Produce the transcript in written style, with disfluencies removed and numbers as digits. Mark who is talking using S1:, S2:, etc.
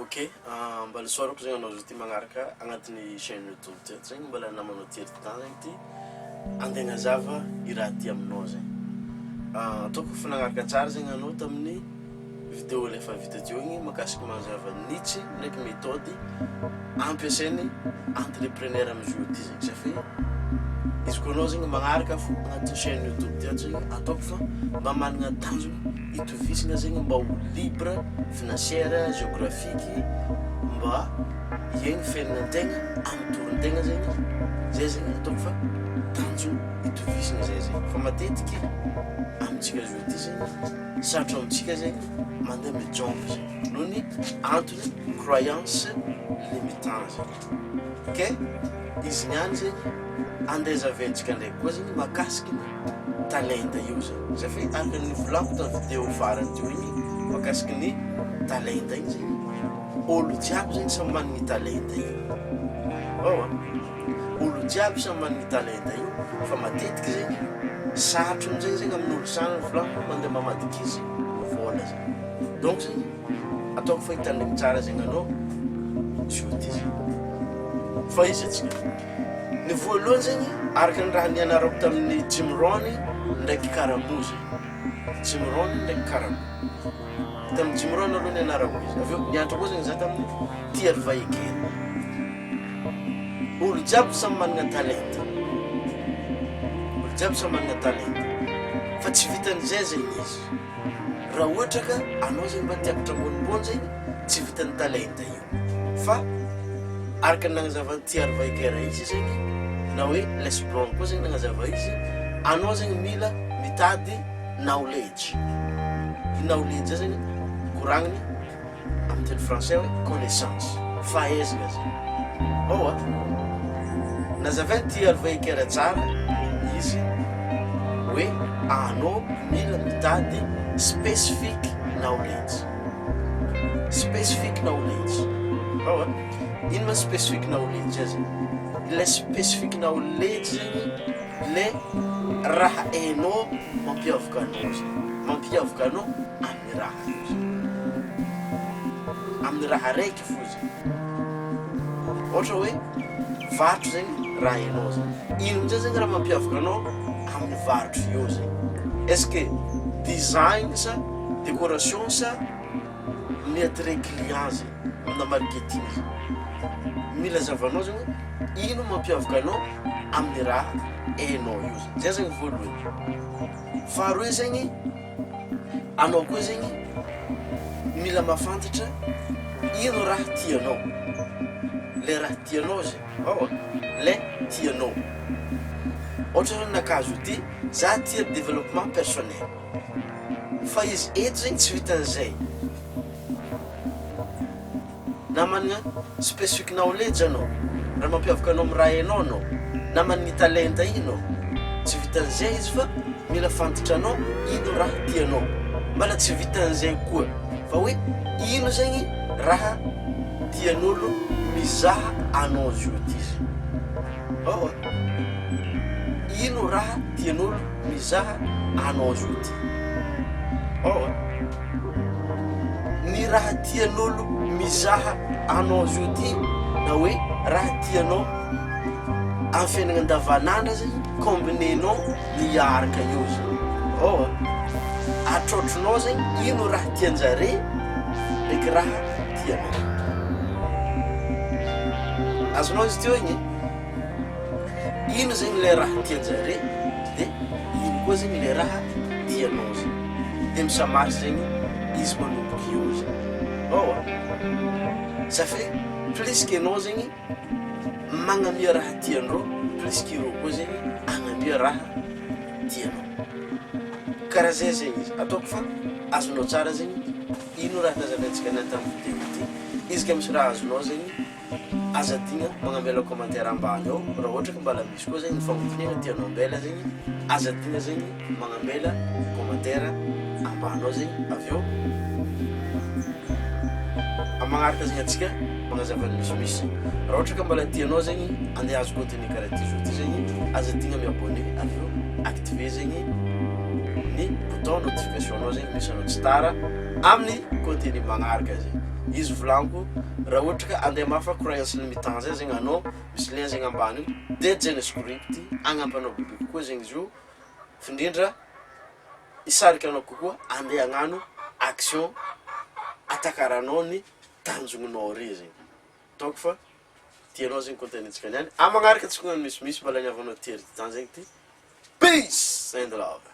S1: Ok, mbala sorako zegny anao zo ty magnaraka agnatin'ny chaîne YouTube ty zegny mbala namanao tery tan zegny ty antegna zava I raha ty aminao zegny. Ataoko fa nagnaraka tsara zegny anao tamin'ny vidéo le efa vita teo igny mahakasiky mazava niche ndraiky méthode ampiasainy entrepreneur am'izao ty zegny satria izy koa anao zegny magnaraka fo agnatin'ny chaîne YouTube ty zegny ataoko fa mba managna tanjona itovisana zegny mba ho libre financière géographique mba iegny fiaignantegna am'torontegna zegny zay zegny ataoko fa tanjona itovisana zay zegny fa matetiky amitsika zao ty zegny sarotro amitsika zegny mandeha mijombo zegny noho ny antony croyance limitante ok izy niany zegny andeha zaventsika ndraiky koa zegny mahakasiky talenta io zegny satria araka ny volako tamin'ny vidéo farany teo igny mahakasiky ny talenta igny zegny olo jiaby zegny samy managny talenta io olo jiaby samy managny talenta io fa matetiky zegny sarotro amizay zegny amin'olo sanany volako mandeha mamadiky izy vola zegny donc zegny ataoko fa hitandrigny tsara zegny anao zio ty zegny fa izy atsika ny voalohany zegny araka ny raha nianarako tamin'ny Jim Rohn ndraiky karamozy Jim Rohn ndraiky karamozy tamin'ny Jim Rohn aloha nianarako izy aveo nianatra koa zegny za tamin'ny tia vaekeny olo jiaby samy managna talenta olo jiaby samy managna talenta fa tsy vitan'izay zegny izy raha ohatra ka anao zegny mba tiakatra ambonimbony zegny tsy vitan'ny talenta io fa araka ny nagnazava tia vaekera izy zegny na hoe lesblon koa zegny nagnazava izy anao zegny mila mitady knowledge knowledge zay zegny koragniny amin'ny teny français hoe connaissance fahaizana zegny nazavainy tia vaekera tsara izy hoe anao mila mitady specific knowledge ino ma specific knowledge zegny le specific knowledge zegny le raha hainao mampiavaka anao zegny mampiavaka anao amin'ny raha io zegny amin'ny raha raiky fo zegny ohatra hoe varotro zegny raha hainao zegny ino amizay zegny raha mampiavaka anao amin'ny varotro io zegny est-ce que design sa décoration sa miattirer client zegny amina marketing zegny mila zavanao zegny ino mampiavaka anao amin'ny raha hainao io zegny zay zegny voalohany faharoe zegny anao koa zegny mila mafantatra ino raha tianao le raha tianao zegny le tianao ohatra zao nakazo ty za tia développement personnel fa izy eto zegny tsy vitan'izay na managna specific knowledge anao raha mampiavaka anao amin'ny raha hainao anao na managny talenta ino tsy vitan'izay izy fa mila fantatra anao ino raha tianao mbala tsy vitan'izay koa fa hoe ino zegny raha tian'olo mizaha anao zio ty zegny ino raha tian'olo mizaha anao zio ty ny raha tian'olo mizaha anao zio ty na hoe raha tianao amin'ny fiainagna andavanandro zegny combinenao miaraka io zegny atrotronao zegny ino raha tianjare ndraiky raha tianao azonao izy teo igny ino zegny le raha tianjare de ino koa zegny le raha tianao zegny de misamarsy zegny izy manomboky io zegny safia plus que anao zegny magnamia raha tianao plus que ireo koa zegny agnamia raha tianao karaha zay zegny izy ataoko fa azonao tsara zegny ino raha nazavantsika na tamin'ny vidéo ty izy ka misy raha azonao zegny azadigna magnambela commentaire ambany ao raha ohatra ka mbala misy koa zegny famofinena tianao ambela zegny azadigna zegny magnambela commentaire ambany ao zegny aveo amagnaraka zegny atsika magnazavany misimisy raha ohatra ka mbala tianao zegny andeha azo contenu karaha ty zao ty zegny azadigna miabonné aveo activer zegny ny bouton notification anao zegny misy anao tsy tara amin'ny contenu magnaraka zegny izy volaniko raha ohatra ka andeha mafa croyance limitant zay zegny anao misy lien zegny ambany de jeune script agnampanao bibi kokoa zegny izy io findrindra isarika anao kokoa andeha hagnano action atakaranao ny tanjognonao re zegny donc fa tianao zegny contentsika niany amagnaraka tsy koa misimisy mbola niavanao tery tan zegny ty peace and love